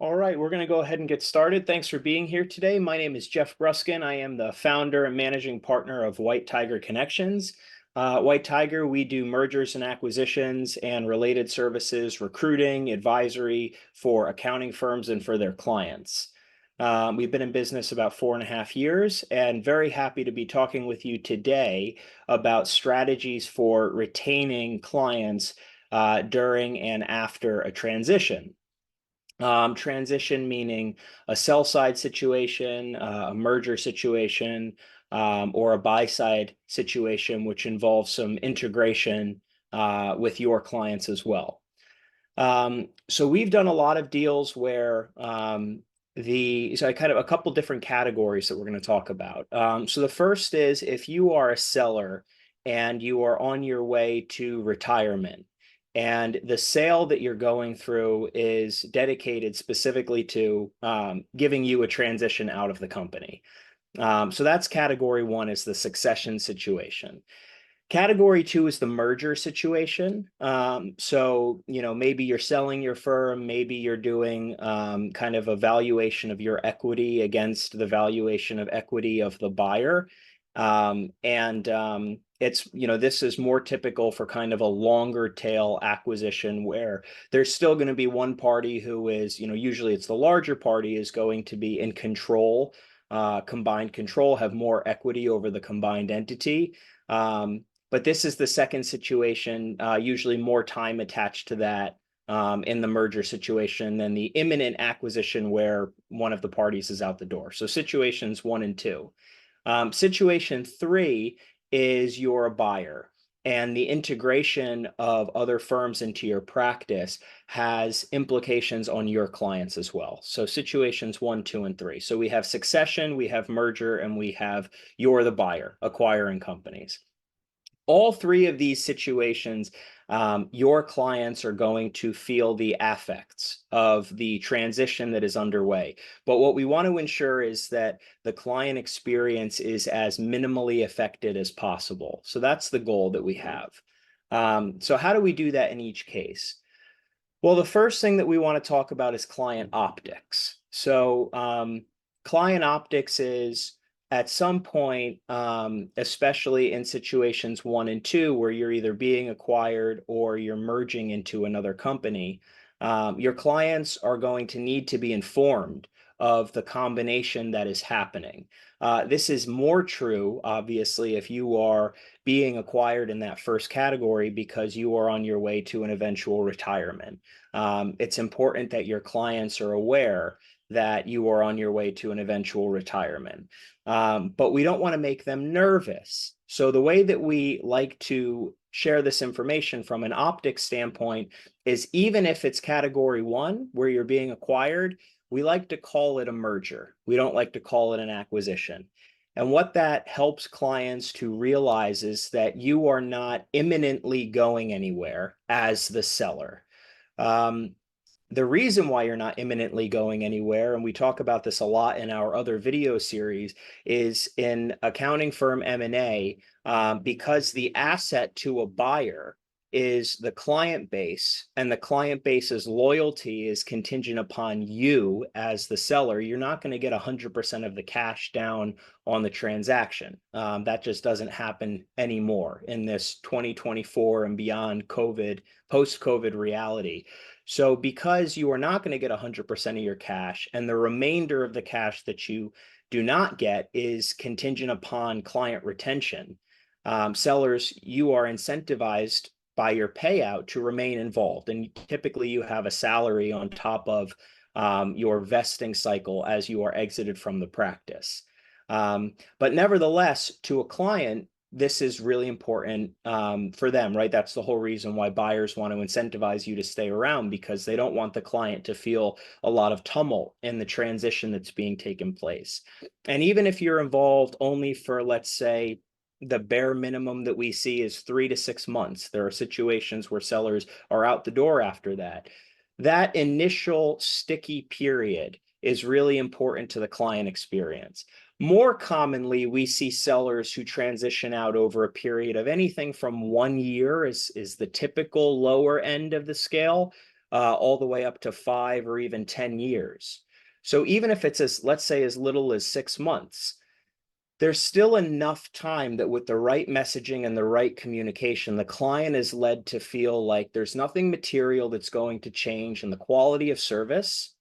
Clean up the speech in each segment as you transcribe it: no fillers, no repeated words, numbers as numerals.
All right, we're going to go ahead and get started. Thanks for being here today. My name is Jeff Bruskin. I am the founder and managing partner of White Tiger Connections. White Tiger, we do mergers and acquisitions and related services, recruiting, advisory for accounting firms and for their clients. We've been in business about 4.5 years and very happy to be talking with you today about strategies for retaining clients during and after a transition. Transition meaning a sell side situation, a merger situation, or a buy side situation, which involves some integration with your clients as well. So we've done a lot of deals where I kind of a couple different categories that we're going to talk about. So the first is if you are a seller and you are on your way to retirement, and the sale that you're going through is dedicated specifically to giving you a transition out of the company. So that's category one, is the succession situation. Category two is the merger situation. So, maybe you're selling your firm, maybe you're doing kind of a valuation of your equity against the valuation of equity of the buyer. This is more typical for kind of a longer tail acquisition where there's still going to be one party who is, usually it's the larger party is going to be in control, combined control, have more equity over the combined entity. But this is the second situation, usually more time attached to that in the merger situation than the imminent acquisition where one of the parties is out the door. So situations one and two. Situation three is you're a buyer, and the integration of other firms into your practice has implications on your clients as well. So situations one, two, and three. So we have succession, we have merger, and we have you're the buyer, acquiring companies. All three of these situations, your clients are going to feel the affects of the transition that is underway. But what we want to ensure is that the client experience is as minimally affected as possible. So that's the goal that we have. So how do we do that in each case? Well, the first thing that we want to talk about is client optics. So client optics is at some point, especially in situations one and two, where you're either being acquired or you're merging into another company, your clients are going to need to be informed of the combination that is happening. This is more true, obviously, if you are being acquired in that first category because you are on your way to an eventual retirement. It's important that your clients are aware that you are on your way to an eventual retirement. But we don't want to make them nervous. So the way that we like to share this information from an optics standpoint is, even if it's category one where you're being acquired, we like to call it a merger. We don't like to call it an acquisition. And what that helps clients to realize is that you are not imminently going anywhere as the seller. The reason why you're not imminently going anywhere, and we talk about this a lot in our other video series, is in accounting firm M&A, because the asset to a buyer is the client base, and the client base's loyalty is contingent upon you as the seller. You're not going to get 100% of the cash down on the transaction. That just doesn't happen anymore in this 2024 and beyond COVID, post-COVID reality. So because you are not going to get 100% of your cash, and the remainder of the cash that you do not get is contingent upon client retention, sellers, you are incentivized by your payout to remain involved. And typically you have a salary on top of your vesting cycle as you are exited from the practice. But nevertheless, to a client, this is really important for them, right? That's the whole reason why buyers want to incentivize you to stay around, because they don't want the client to feel a lot of tumult in the transition that's being taken place. And even if you're involved only for, let's say, the bare minimum that we see is 3 to 6 months, there are situations where sellers are out the door after that. That initial sticky period is really important to the client experience. More commonly, we see sellers who transition out over a period of anything from 1 year is the typical lower end of the scale, all the way up to 5 or even 10 years. So even if it's as, let's say, as little as 6 months, there's still enough time that with the right messaging and the right communication, the client is led to feel like there's nothing material that's going to change in the quality of service.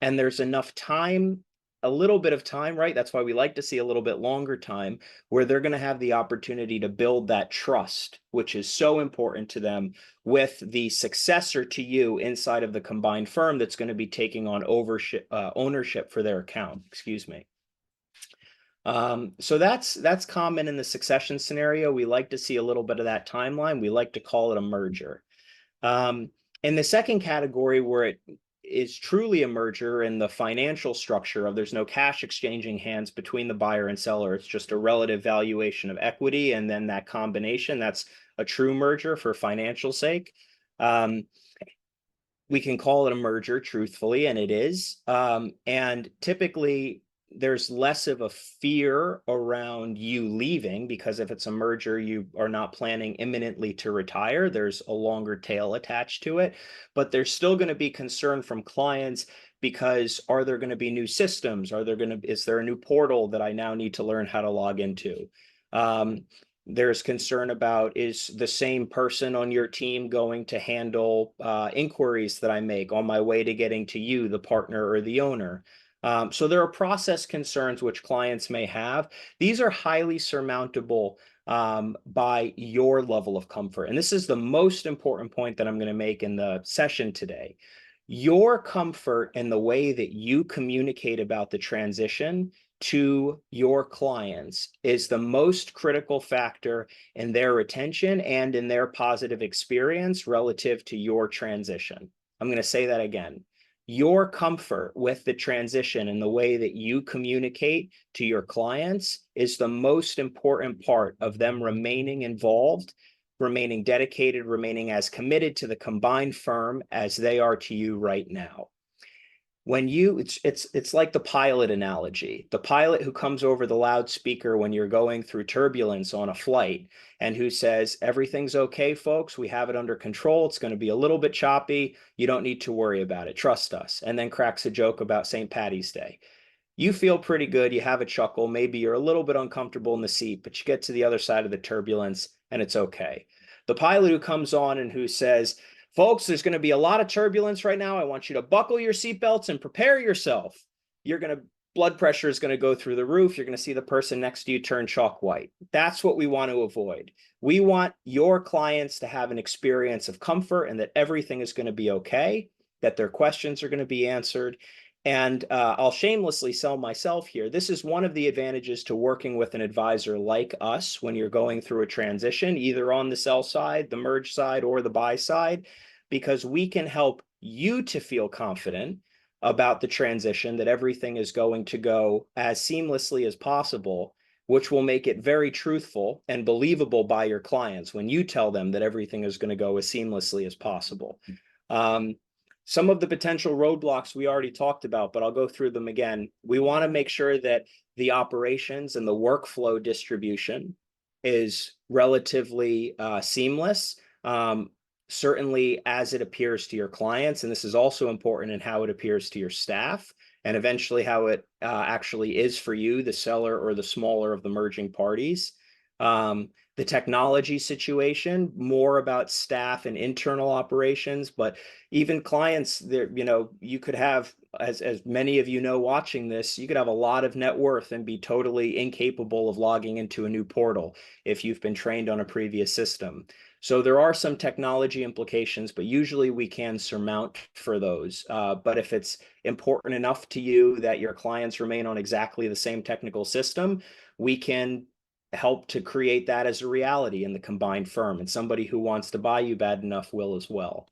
And there's enough time, a little bit of time, right? That's why we like to see a little bit longer time where they're going to have the opportunity to build that trust, which is so important to them with the successor to you inside of the combined firm that's going to be taking on ownership for their account. Excuse me. So that's common in the succession scenario. We like to see a little bit of that timeline. We like to call it a merger. In the second category, where it is truly a merger in the financial structure of there's no cash exchanging hands between the buyer and seller, it's just a relative valuation of equity, and then that combination, that's a true merger for financial sake. We can call it a merger, truthfully, and it is. And typically, there's less of a fear around you leaving, because if it's a merger, you are not planning imminently to retire. There's a longer tail attached to it, but there's still going to be concern from clients because are there going to be new systems? Is there a new portal that I now need to learn how to log into? There's concern about, is the same person on your team going to handle inquiries that I make on my way to getting to you, the partner or the owner? So there are process concerns which clients may have. These are highly surmountable by your level of comfort. And this is the most important point that I'm going to make in the session today. Your comfort in the way that you communicate about the transition to your clients is the most critical factor in their retention and in their positive experience relative to your transition. I'm going to say that again. Your comfort with the transition and the way that you communicate to your clients is the most important part of them remaining involved, remaining dedicated, remaining as committed to the combined firm as they are to you right now. When it's like the pilot analogy, the pilot who comes over the loudspeaker when you're going through turbulence on a flight and who says, everything's okay, folks, we have it under control, it's going to be a little bit choppy, you don't need to worry about it, trust us, and then cracks a joke about St. Patty's Day. You feel pretty good, you have a chuckle, maybe you're a little bit uncomfortable in the seat, but you get to the other side of the turbulence and it's okay. The pilot who comes on and who says, folks, there's going to be a lot of turbulence right now. I want you to buckle your seatbelts and prepare yourself. Blood pressure is going to go through the roof. You're going to see the person next to you turn chalk white. That's what we want to avoid. We want your clients to have an experience of comfort and that everything is going to be okay, that their questions are going to be answered. And I'll shamelessly sell myself here. This is one of the advantages to working with an advisor like us when you're going through a transition, either on the sell side, the merge side, or the buy side, because we can help you to feel confident about the transition, that everything is going to go as seamlessly as possible, which will make it very truthful and believable by your clients when you tell them that everything is going to go as seamlessly as possible. Some of the potential roadblocks we already talked about, but I'll go through them again. We want to make sure that the operations and the workflow distribution is relatively seamless, certainly as it appears to your clients. And this is also important in how it appears to your staff, and eventually how it actually is for you, the seller or the smaller of the merging parties. The technology situation, more about staff and internal operations, but even clients there, you could have, as many of you know watching this, you could have a lot of net worth and be totally incapable of logging into a new portal if you've been trained on a previous system. So there are some technology implications, but usually we can surmount for those. But if it's important enough to you that your clients remain on exactly the same technical system, we can help to create that as a reality in the combined firm, and somebody who wants to buy you bad enough will as well.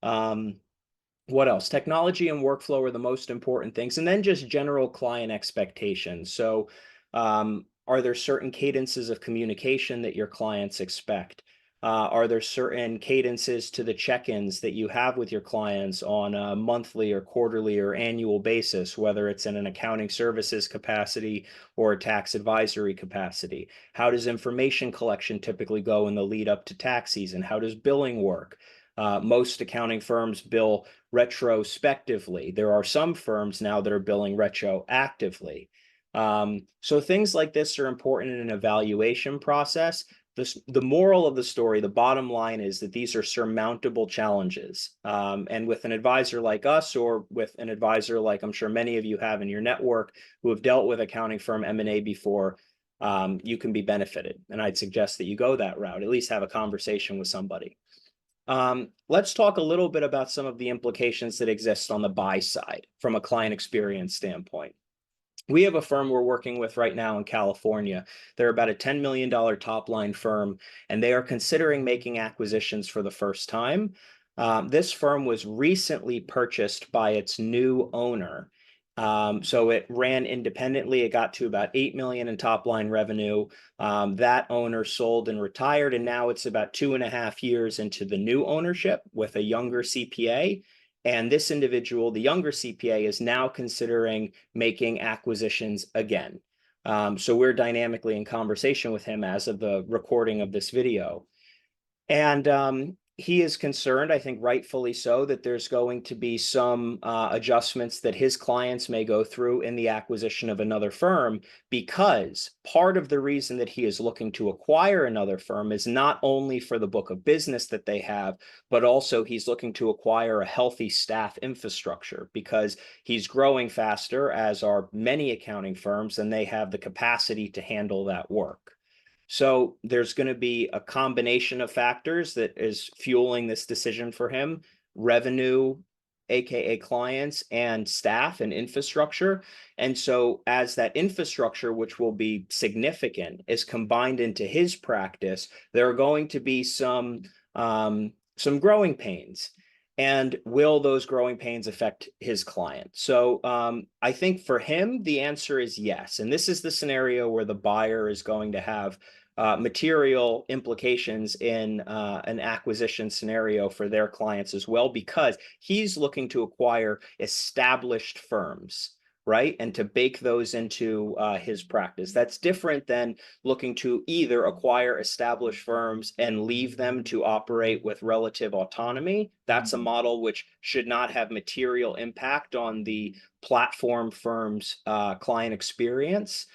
What else? Technology and workflow are the most important things, and then just general client expectations. So are there certain cadences of communication that your clients expect? Are there certain cadences to the check-ins that you have with your clients on a monthly or quarterly or annual basis, whether it's in an accounting services capacity or a tax advisory capacity? How does information collection typically go in the lead up to tax season? How does billing work? Most accounting firms bill retrospectively. There are some firms now that are billing retroactively. So things like this are important in an evaluation process. The moral of the story, the bottom line is that these are surmountable challenges. And with an advisor like us, or with an advisor like I'm sure many of you have in your network who have dealt with accounting firm M&A before, you can be benefited. And I'd suggest that you go that route, at least have a conversation with somebody. Let's talk a little bit about some of the implications that exist on the buy side from a client experience standpoint. We have a firm we're working with right now in California. They're about a $10 million top line firm, and they are considering making acquisitions for the first time. This firm was recently purchased by its new owner. So it ran independently. It got to about 8 million in top line revenue. That owner sold and retired, and now it's about 2.5 years into the new ownership with a younger CPA. And this individual, the younger CPA, is now considering making acquisitions again. So we're dynamically in conversation with him as of the recording of this video. And he is concerned, I think rightfully so, that there's going to be some adjustments that his clients may go through in the acquisition of another firm, because part of the reason that he is looking to acquire another firm is not only for the book of business that they have, but also he's looking to acquire a healthy staff infrastructure, because he's growing faster, as are many accounting firms, and they have the capacity to handle that work. So there's going to be a combination of factors that is fueling this decision for him: revenue, AKA clients, and staff and infrastructure. And so as that infrastructure, which will be significant, is combined into his practice, there are going to be some growing pains. And will those growing pains affect his client? So I think for him, the answer is yes. And this is the scenario where the buyer is going to have material implications in an acquisition scenario for their clients as well, because he's looking to acquire established firms, right? And to bake those into his practice. That's different than looking to either acquire established firms and leave them to operate with relative autonomy. That's a model which should not have material impact on the platform firm's client experience.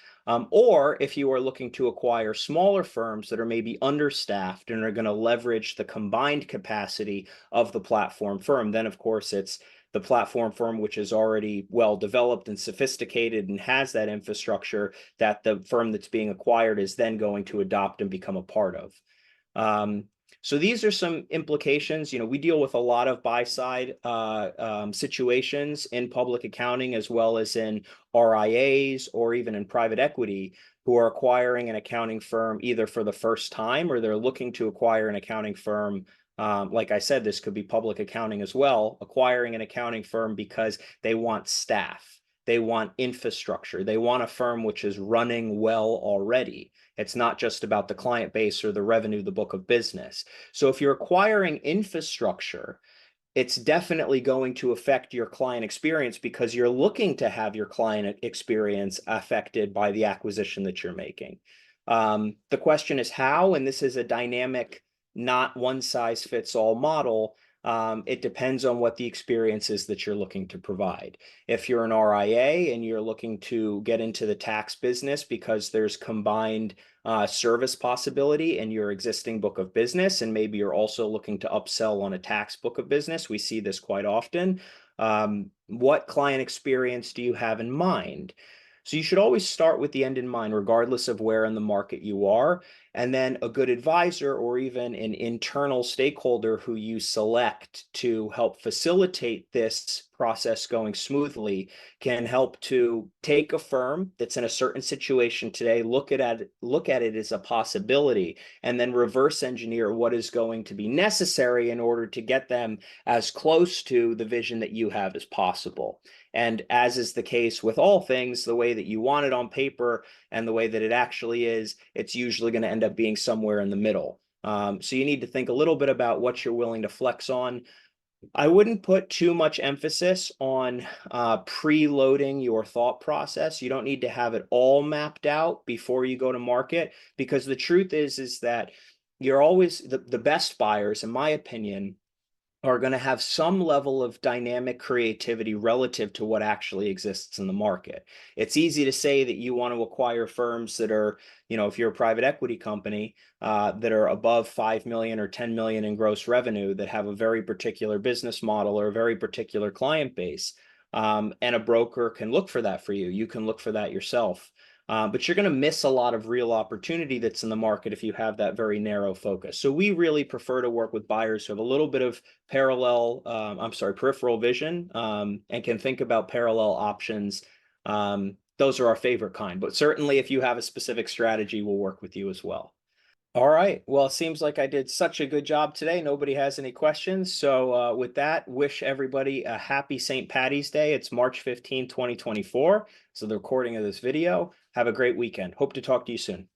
Or if you are looking to acquire smaller firms that are maybe understaffed and are going to leverage the combined capacity of the platform firm, then of course it's the platform firm which is already well developed and sophisticated and has that infrastructure that the firm that's being acquired is then going to adopt and become a part of. So these are some implications. You know, we deal with a lot of buy-side situations in public accounting, as well as in RIAs or even in private equity, who are acquiring an accounting firm either for the first time, or they're looking to acquire an accounting firm. Like I said, this could be public accounting as well, acquiring an accounting firm because they want staff, they want infrastructure, they want a firm which is running well already. It's not just about the client base or the revenue, the book of business. So if you're acquiring infrastructure, it's definitely going to affect your client experience, because you're looking to have your client experience affected by the acquisition that you're making. The question is how, and this is a dynamic, not one size fits all model. It depends on what the experience is that you're looking to provide. If you're an RIA and you're looking to get into the tax business because there's combined service possibility in your existing book of business, and maybe you're also looking to upsell on a tax book of business, we see this quite often. What client experience do you have in mind? So you should always start with the end in mind, regardless of where in the market you are. And then a good advisor, or even an internal stakeholder who you select to help facilitate this process going smoothly, can help to take a firm that's in a certain situation today, look at it as a possibility, and then reverse engineer what is going to be necessary in order to get them as close to the vision that you have as possible. And as is the case with all things, the way that you want it on paper and the way that it actually is, it's usually going to end up being somewhere in the middle. So you need to think a little bit about what you're willing to flex on. I wouldn't put too much emphasis on preloading your thought process. You don't need to have it all mapped out before you go to market, because the truth is that you're always the best buyers, in my opinion, are going to have some level of dynamic creativity relative to what actually exists in the market. It's easy to say that you want to acquire firms that are, if you're a private equity company, that are above 5 million or 10 million in gross revenue, that have a very particular business model or a very particular client base. And a broker can look for that for you. You can look for that yourself. But you're going to miss a lot of real opportunity that's in the market if you have that very narrow focus. So we really prefer to work with buyers who have a little bit of peripheral vision, and can think about parallel options. Those are our favorite kind. But certainly, if you have a specific strategy, we'll work with you as well. All right. Well, it seems like I did such a good job today. Nobody has any questions. So with that, wish everybody a happy St. Patty's Day. It's March 15, 2024. So the recording of this video. Have a great weekend. Hope to talk to you soon.